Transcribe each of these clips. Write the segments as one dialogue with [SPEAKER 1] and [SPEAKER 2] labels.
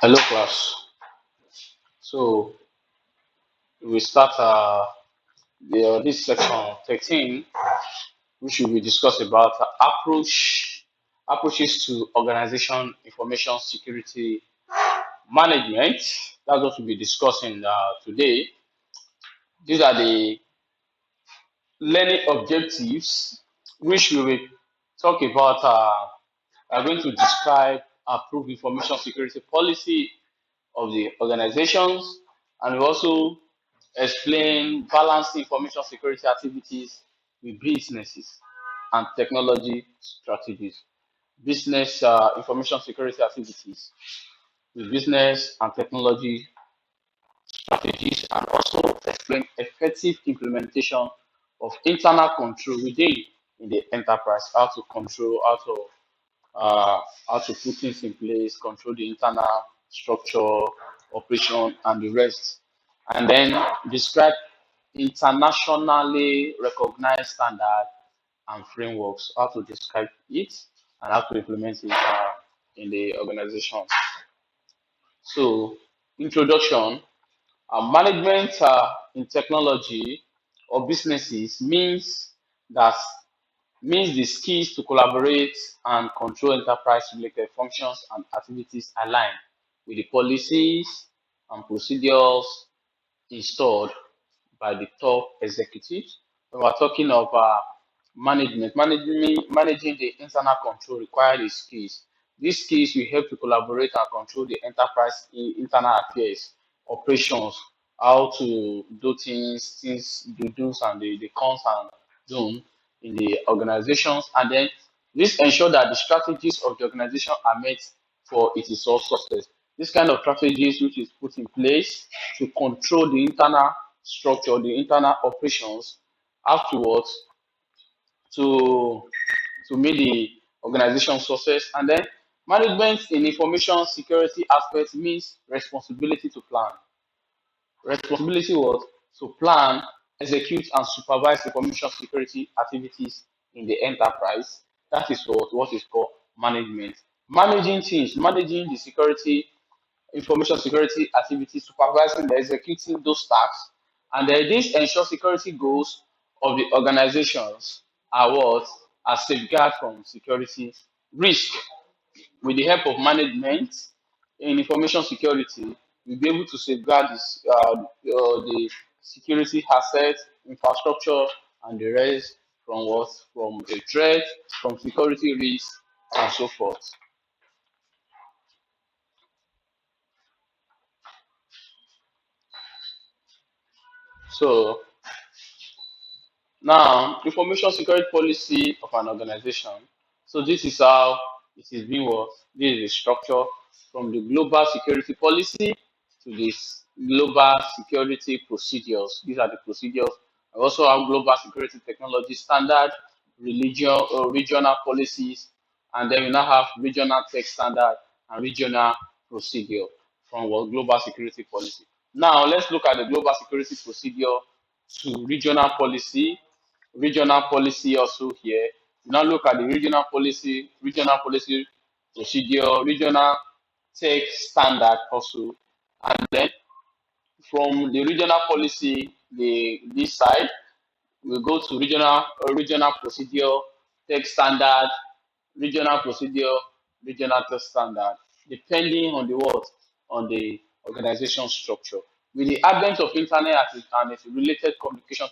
[SPEAKER 1] Hello, class. So we start this section 13, which we will discuss about approaches to organization information security management. That's what we'll be discussing today. These are the learning objectives, which we will talk about. We are going to describe approved information security policy of the organizations, and we also explain balanced information security activities with businesses and technology strategies. Business information security activities with business and technology strategies, and also explain effective implementation of internal control within in the enterprise, how to control, uh, how to put things in place, control the internal structure, operation, and the rest. And then describe internationally recognized standards and frameworks, how to describe it and how to implement it in the organization. So, introduction. Management in technology or businesses that means the skills to collaborate and control enterprise-related functions and activities aligned with the policies and procedures installed by the top executives. When we're talking of managing the internal control requires the skills. These skills will help to collaborate and control the enterprise internal affairs, operations, how to do things, the do's and the cons and don't in the organizations. And then this ensure that the strategies of the organization are met for its sole success. This kind of strategies which is put in place to control the internal structure, the internal operations afterwards to make the organization success. And then management in information security aspect means responsibility to plan. Responsibility was to plan, execute, and supervise information security activities in the enterprise. That is what is called management. Managing teams, managing the security, information security activities, supervising the executing those tasks, and then this ensures security goals of the organizations are what are safeguard from security risk. With the help of management in information security, we'll be able to safeguard the security assets, infrastructure, and the rest from what? From a threat, from security risk, and so forth. So now, information security policy of an organization. So this is how it is being worked. This is the structure from the global security policy to this global security procedures. These are the procedures. We also have global security technology standard, regional policies, and then we now have regional tech standard and regional procedure from what global security policy. Now let's look at the global security procedure to regional policy also here. We now look at the regional policy procedure, regional tech standard also, and then from the regional policy, this side, we go to regional procedure, tech standard, regional procedure, regional test standard, depending on the what on the organization structure. With the advent of internet and its related communication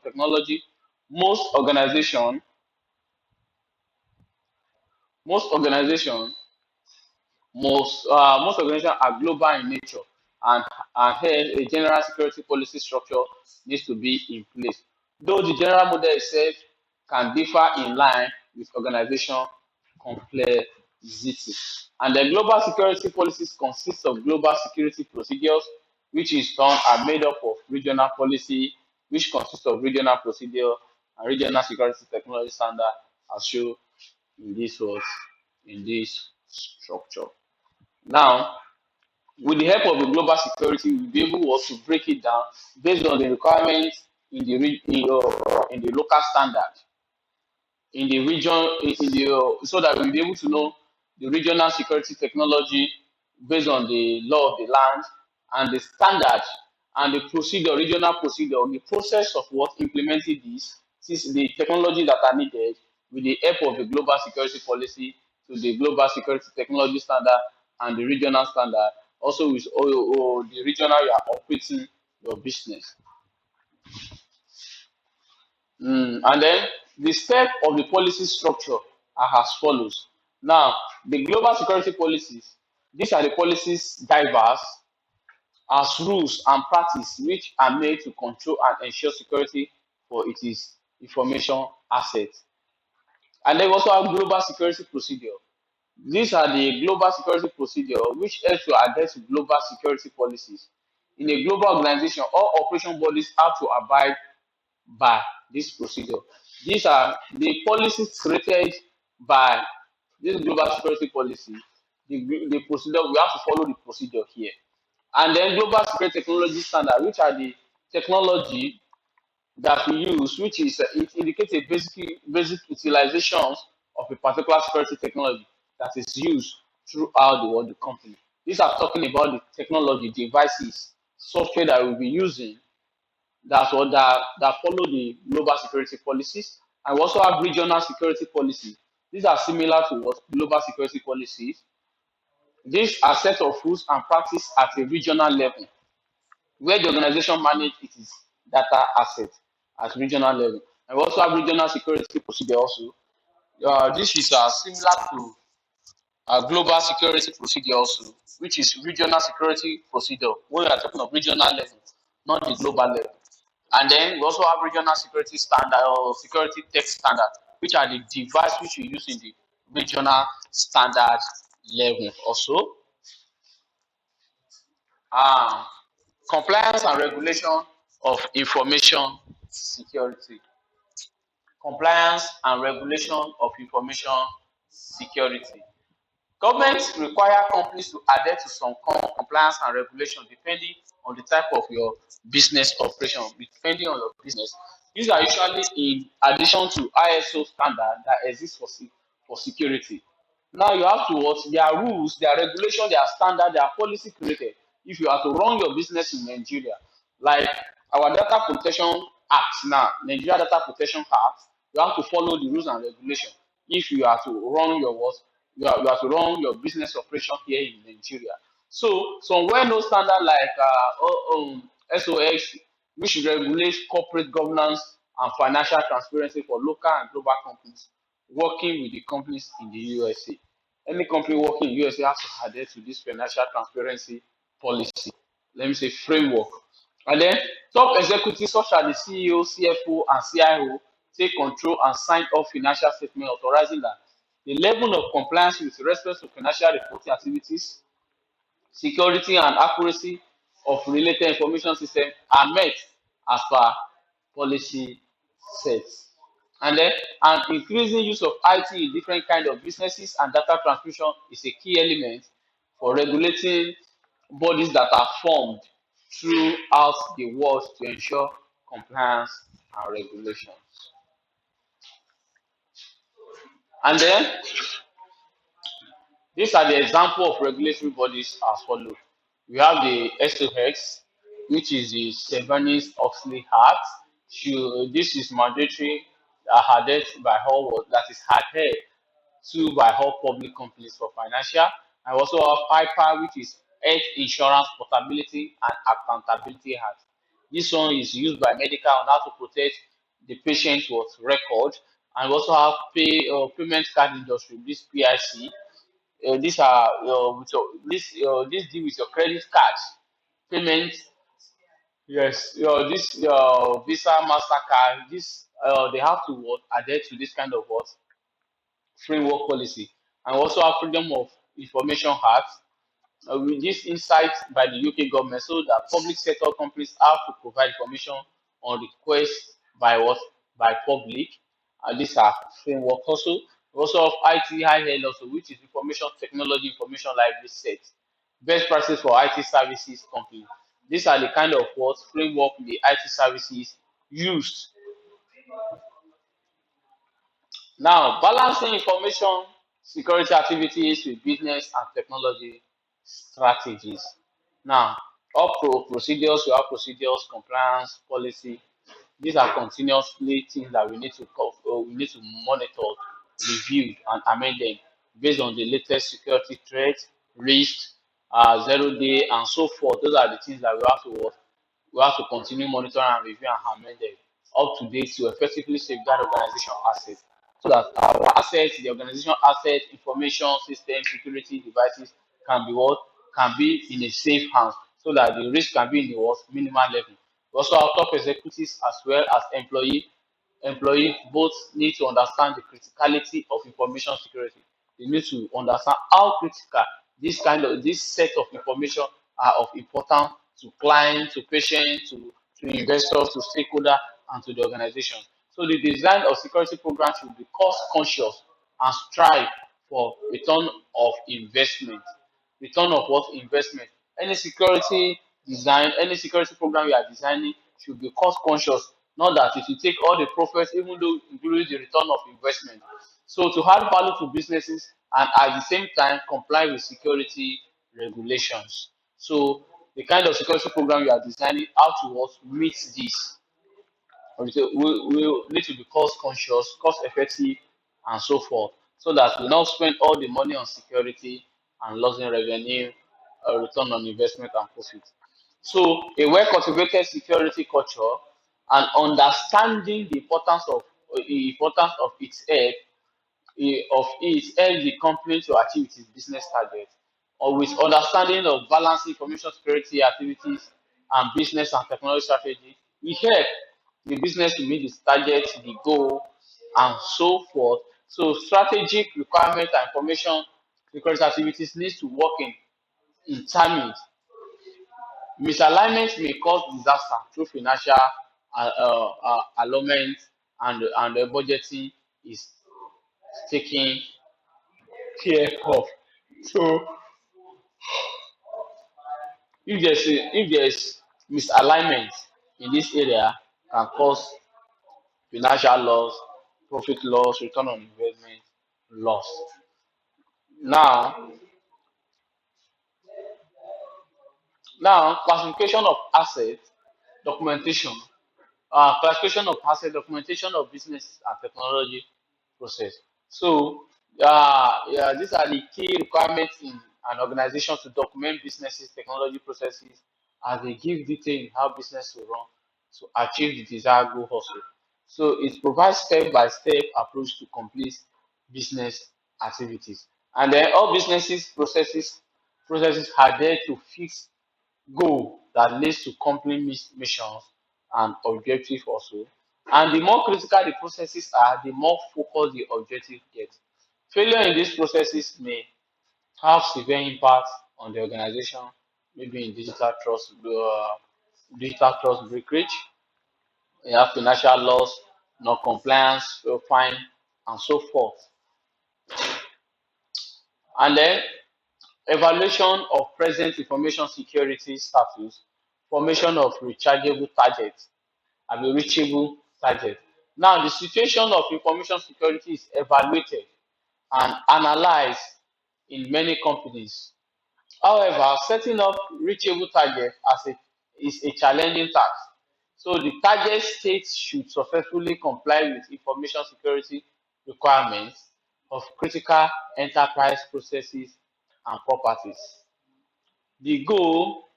[SPEAKER 1] technology, most organization most organization most organizations are global in nature, and hence a general security policy structure needs to be in place. Though the general model itself can differ in line with organization complexity. And the global security policies consist of global security procedures, which in turn are made up of regional policy, which consists of regional procedure and regional security technology standard, as shown in this was in this structure. Now, with the help of the global security, we'll be able also to break it down based on the requirements in the local standard, in the region, in the so that we'll be able to know the regional security technology, based on the law of the land and the standard and the procedure, regional procedure, the process of what implementing this, since the technology that are needed with the help of the global security policy to the global security technology standard and the regional standard, also with the regional you are operating your business. And then the step of the policy structure are as follows. Now, the global security policies, these are the policies diverse as rules and practice which are made to control and ensure security for its information assets. And then we also have global security procedure. These are the global security procedure which helps to address global security policies. In a global organization, all operation bodies have to abide by this procedure. These are the policies created by this global security policy. The procedure, we have to follow the procedure here. And then global security technology standard, which are the technology that we use, which is it indicates a basic utilizations of a particular security technology that is used throughout the world, the company. These are talking about the technology, devices, software that we'll be using that follow the global security policies. And we also have regional security policies. These are similar to what global security policies. These are set of rules and practice at a regional level where the organization manage its data assets at regional level. And we also have regional security procedure also. This is similar to global security procedure also, which is regional security procedure when we are talking of regional level, not the global level. And then we also have regional security standard or security tech standard, which are the device which we use in the regional standard level also. Um, Compliance and regulation of information security. Compliance and regulation of information security. Governments require companies to adhere to some compliance and regulation depending on the type of your business operation, depending on your business. These are usually in addition to ISO standard that exists for security. Now you have to watch their rules, their regulation, their standard, their policy created. If you are to run your business in Nigeria, like our Data Protection Act now, Nigeria Data Protection Act, you have to follow the rules and regulation. If you are to run your what, you have to run your business operation here in Nigeria. So some well-known standard like SOX, which regulates corporate governance and financial transparency for local and global companies working with the companies in the USA. Any company working in USA has to adhere to this financial transparency policy. Let me say framework. And then top executives such as the CEO, CFO, and CIO take control and sign off financial statement authorizing that the level of compliance with respect to financial reporting activities, security and accuracy of related information system are met as per policy sets. And then an increasing use of IT in different kind of businesses and data transmission is a key element for regulating bodies that are formed throughout the world to ensure compliance and regulations. And then these are the example of regulatory bodies as follows. We have the SOX, which is the Sarbanes-Oxley Act. This is mandatory adhered by all that is adhered to by all public companies for financial. I also have IPA, which is Health Insurance Portability and Accountability Act. This one is used by medical on how to protect the patient with record. And we also have payment card industry, this PIC. These are with your this deal with your credit cards payment. Yes, this Visa, Mastercard. This they have to what adhere to this kind of what framework policy, and also have freedom of information act with this insight by the UK government, so that public sector companies have to provide information on request by what by public. And these are framework also. We also have ITIL also, which is information technology information library set. Best practice for IT services company. These are the kind of what framework the IT services used. Now, balancing information security activities with business and technology. strategies. Now, procedures, we have procedures, compliance, policy. These are continuously things that we need to monitor, review, and amend them based on the latest security threats, risks, 0 day, and so forth. Those are the things that we have to continue monitoring and review and amend them up to date to effectively safeguard organization assets so that our assets, the organization assets, information system, security devices can be what can be in a safe hands so that the risk can be in the what minimal level. We also have top executives as well as employees both need to understand the criticality of information security. They need to understand how critical this set of information are of importance to clients, to patients, to investors, to stakeholders, and to the organization. So the design of security programs should be cost conscious and strive for return of investment. Return of what investment? Any security design, any security program you are designing should be cost conscious, not that if you take all the profits, even though including the return of investment. So to add value to businesses and at the same time comply with security regulations. So the kind of security program you are designing, how to what meet this. We need to be cost conscious, cost effective, and so forth, so that we don't spend all the money on security and losing revenue, return on investment, and profit. So, a well cultivated security culture and understanding the importance of its help of it help the company to achieve its business target or with understanding of balancing information security activities and business and technology strategy, it help the business to meet its target, the goal, and so forth. So strategic requirement and information security activities needs to work in timing. Misalignment may cause disaster through financial alignment and the budgeting is taken care of. So if there's misalignment in this area can cause financial loss, profit loss, return on investment loss. Now, now classification of assets, documentation. Classification of asset, documentation of business and technology process. So, yeah, these are the key requirements in an organization to document businesses, technology processes, as they give detail in how business will run to achieve the desired goal also. So, it provides step-by-step approach to complete business activities. And then all processes are there to fix goal that leads to company missions and objective also. And the more critical the processes are, the more focused the objective gets. Failure in these processes may have severe impact on the organization, maybe in digital trust breakage, you have financial loss, non-compliance, fine, and so forth. And then evaluation of present information security status, formation of rechargeable targets, and a reachable target. Now, the situation of information security is evaluated and analyzed in many companies. However, setting up reachable targets is a challenging task. So the target states should successfully comply with information security requirements of critical enterprise processes and properties. The goal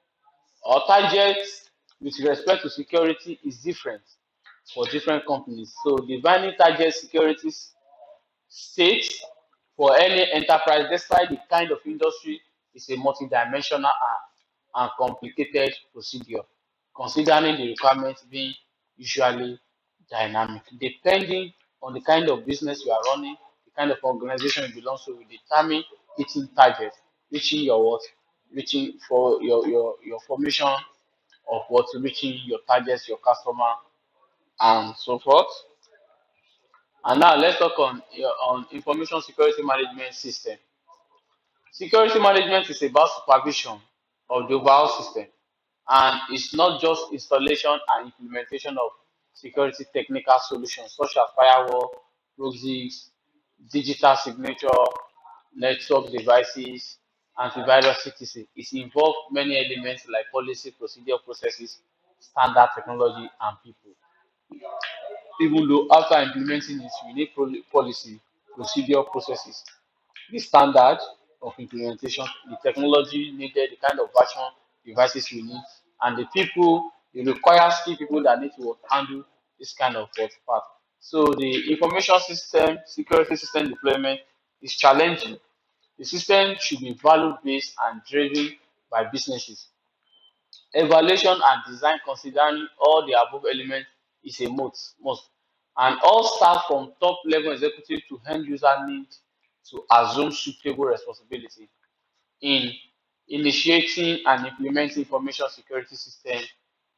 [SPEAKER 1] or target with respect to security is different for different companies. So defining target security state for any enterprise, despite the kind of industry, is a multidimensional and complicated procedure, considering the requirements being usually dynamic. Depending on the kind of business you are running, the kind of organization you belong to, will determine hitting target, reaching your what, reaching for your formation of what, reaching your targets, your customer, and so forth. And now let's talk on information security management system. Security management is about supervision of the overall system, and it's not just installation and implementation of security technical solutions such as firewall, proxies, digital signature, network devices, antivirus etc. It involves many elements like policy, procedure, processes, standard technology, and people. Even though after implementing it, we need policy, procedure, processes, the standard of implementation, the technology needed, the kind of version devices we need, and the people, the required skill people that need to handle this kind of work part. So the information system, security system deployment is challenging. The system should be value based and driven by businesses. Evaluation and design considering all the above elements is a must. And all staff from top level executive to end user need to assume suitable responsibility in initiating and implementing information security system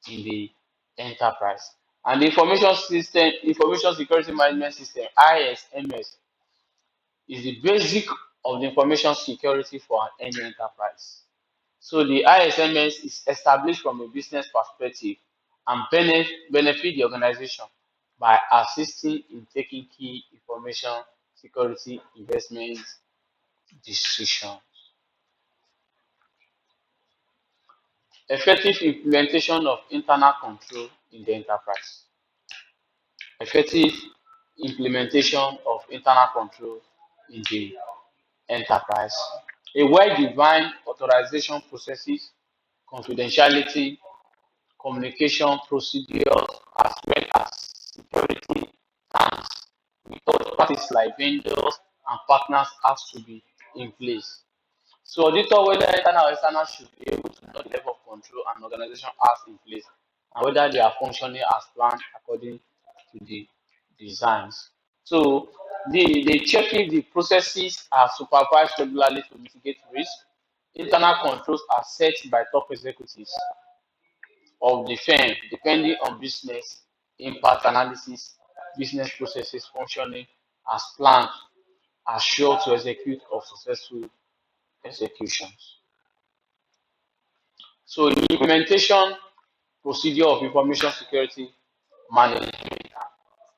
[SPEAKER 1] in the enterprise. And the information security management system, ISMS, is the basic of the information security for any enterprise. So the ISMS is established from a business perspective and benefit the organization by assisting in taking key information security investment decisions. Effective implementation of internal control in the enterprise. Effective implementation of internal control in the enterprise. A well-defined authorization processes, confidentiality, communication procedures, as well as security terms with third parties like vendors and partners has to be in place. So auditor whether internal or external should be able to know the level of control an organization has in place and whether they are functioning as planned according to the designs. So they check if the processes are supervised regularly to mitigate risk. Internal controls are set by top executives of the firm depending on business impact analysis, business processes functioning as planned are sure to execute of successful executions. So the implementation procedure of information security management,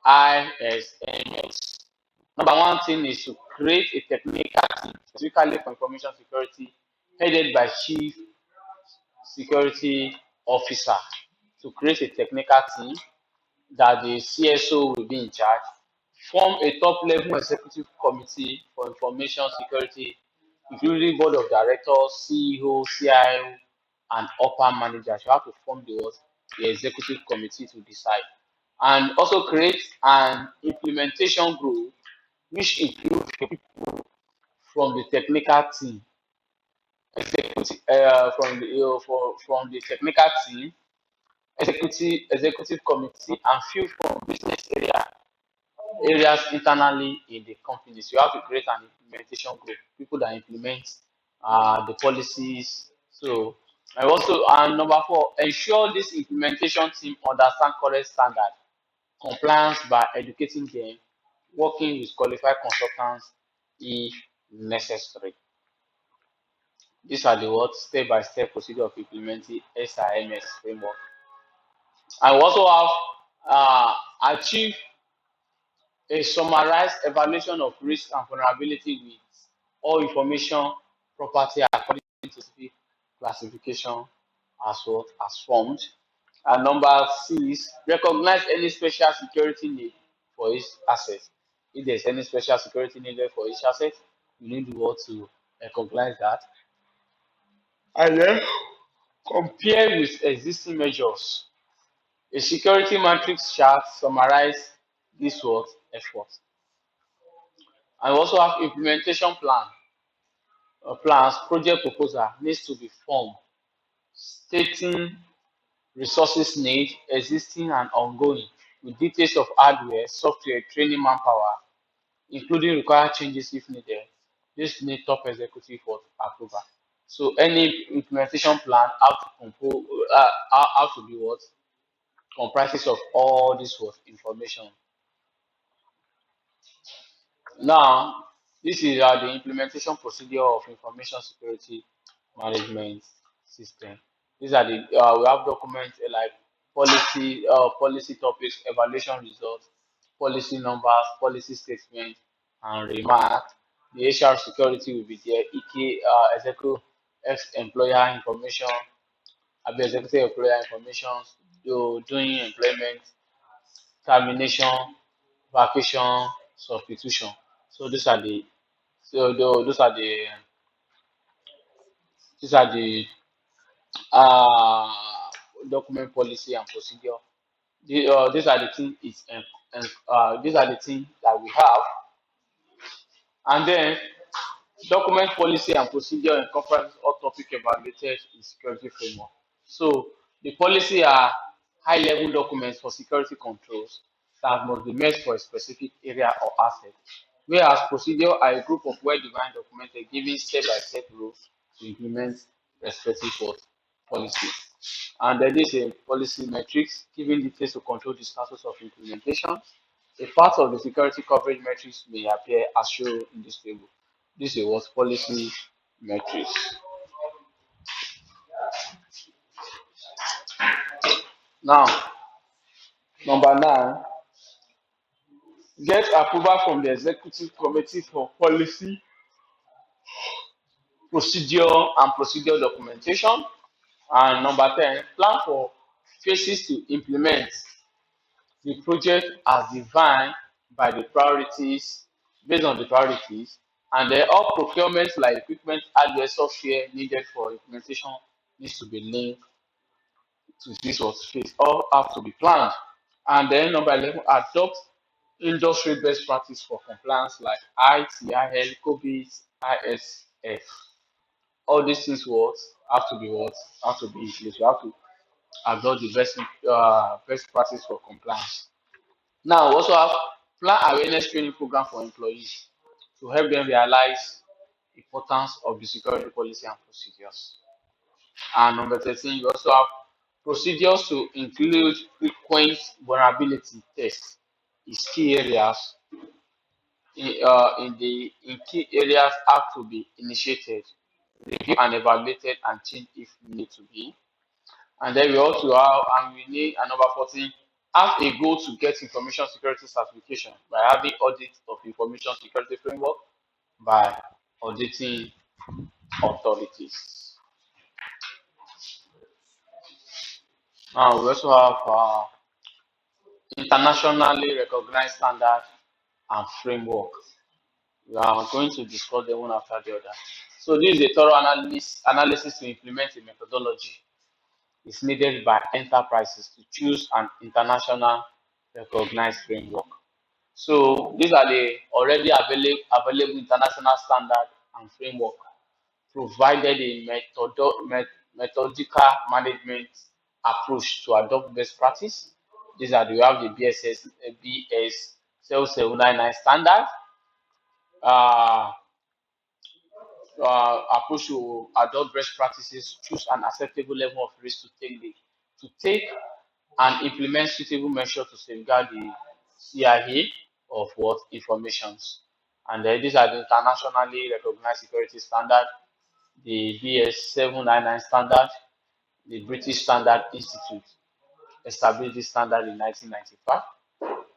[SPEAKER 1] ISMS. Number one thing is to create a technical team specifically for information security headed by chief security officer to create a technical team that the CSO will be in charge, form a top level executive committee for information security, including board of directors, CEO, CIO, and upper managers. You have to form the what? The executive committee to decide. And also create an implementation group which includes from the technical team, from the from the technical team, executive committee, and few from business areas internally in the company. So you have to create an implementation group, people that implement the policies. So I also and number four, ensure this implementation team understand current standard compliance by educating them, working with qualified consultants if necessary. These are the what step-by-step procedure of implementing SIMS framework. I also have achieved a summarized evaluation of risk and vulnerability with all information property according to specific classification as what as formed. And number six, recognize any special security need for each asset. If there's any special security needed for each asset, you need to what to recognize that. And then compare with existing measures. A security matrix chart summarize this what effort. And we also have implementation plans, project proposal needs to be formed, stating resources need, existing and ongoing, with details of hardware, software, training, manpower, including required changes if needed. This need top executive for approval. So any implementation plan have to have to be what comprises of all this what information. Now, this is the implementation procedure of information security management system. These are the we have documents like policy topics, evaluation results, policy numbers, policy statements, and remarks. The HR security will be there, EK, executive ex-employer information, executive employer information, doing employment, termination, vacation, substitution. So those are the uh, document policy and procedure. These are the things these are the things that we have, and then document policy and procedure encompass all topic evaluated in security framework. So the policy are high-level documents for security controls that must be made for a specific area or asset, whereas procedure are a group of well-defined documented giving step-by-step rules to implement respective policy. And then this is a policy metrics, giving details to control the status of implementation. A part of the security coverage metrics may appear as shown in this table. This is what policy metrics. Now, number 9, get approval from the executive committee for policy, procedure, and procedure documentation. And number 10, plan for phases to implement the project as defined by the priorities, based on the priorities, and then all procurements like equipment, hardware, software needed for implementation needs to be linked to this was phase. All have to be planned. And then number 11, adopt industry best practice for compliance like ITIL, COVID, ISF. All these things what have to be in place. You have to adopt the best practice for compliance. Now, we also have plan awareness training program for employees to help them realize the importance of the security policy and procedures. And number 13, you also have procedures to include frequent vulnerability tests in key areas. In key areas have to be initiated, reviewed and evaluated and changed if need to be. And then we also have, and we need, and number 14, have a goal to get information security certification by having audit of information security framework by auditing authorities. We also have internationally recognized standard and framework. We are going to discuss them one after the other. So this is a thorough analysis to implement a methodology is needed by enterprises to choose an international recognized framework. So these are the already available international standard and framework provided a methodical management approach to adopt best practice. These are we have the BS 7799 standard, uh, approach to adopt best practices, choose an acceptable level of risk to take and implement suitable measures to safeguard the CIA of what informations. And these are the internationally recognized security standard, the BS 799 standard, the British Standard Institute established this standard in 1995.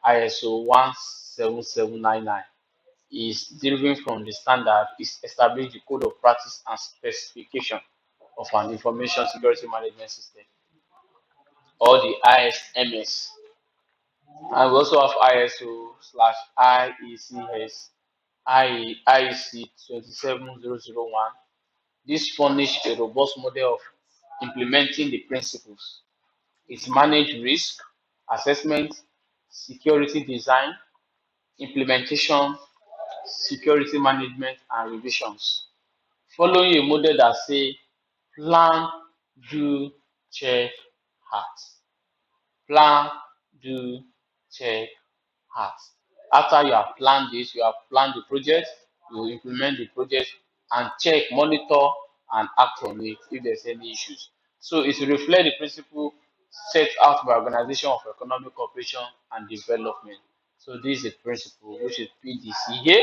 [SPEAKER 1] ISO 17799 is deriving from the standard is established the code of practice and specification of an information security management system, or the ISMS. And we also have ISO slash IECS IEC 27001. This furnish a robust model of implementing the principles. It manage risk assessment, security design, implementation, security management, and revisions. Following a model that say plan, do, check, act. Plan, do, check, act. After you have planned this, you have planned the project, you implement the project and check, monitor, and act on it if there's any issues. So it will reflect the principle set out by Organization of Economic Cooperation and Development. So this is the principle, which is PDCA.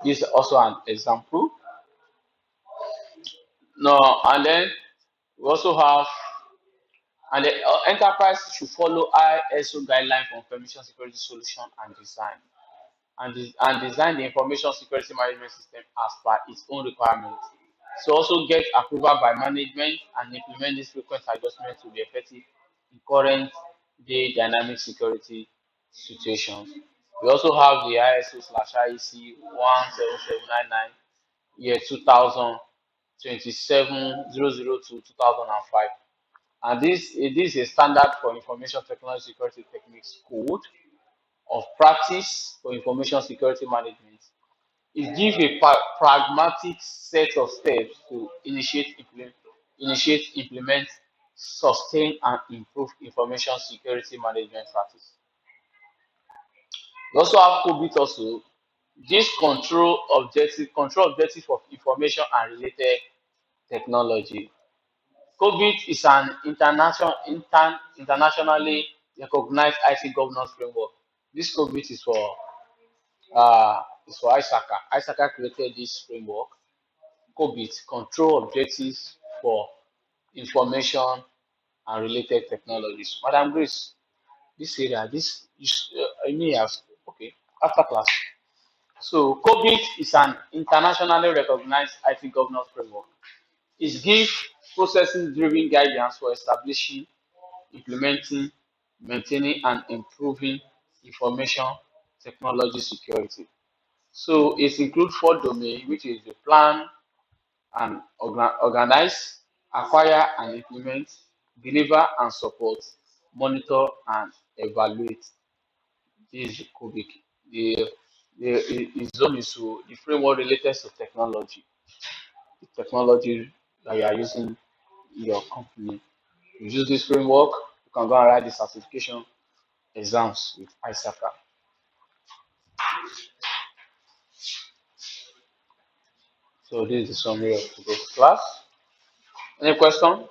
[SPEAKER 1] This is also an example. No, and then we also have, and the enterprise should follow ISO guideline for information security solution and design. and design the information security management system as per its own requirements. So also get approval by management and implement these frequent adjustments to be effective in current day dynamic security situations. We also have the ISO slash IEC 17799 year 2000 27002 2005. And this is a standard for information technology security techniques code of practice for information security management. It gives a pragmatic set of steps to initiate, implement, sustain, and improve information security management practice. We also have COBIT also. This control objective of information and related technology. COBIT is an internationally recognized IT governance framework. This COBIT is for ISACA. ISACA created this framework. COBIT, control objectives for information and related technologies. Madam Grace, this area, this is, I may have, okay, after class. So COBIT is an internationally recognized IT governance framework. It gives processing-driven guidance for establishing, implementing, maintaining, and improving information technology security. So it includes four domains, which is the plan and organize, acquire and implement, deliver and support, monitor and evaluate. This is the COBIC. The zone is to the framework related to technology, the technology that you are using in your company. You use this framework, you can go and write the certification exams with ISACA. So this is the summary of today's class. Any question?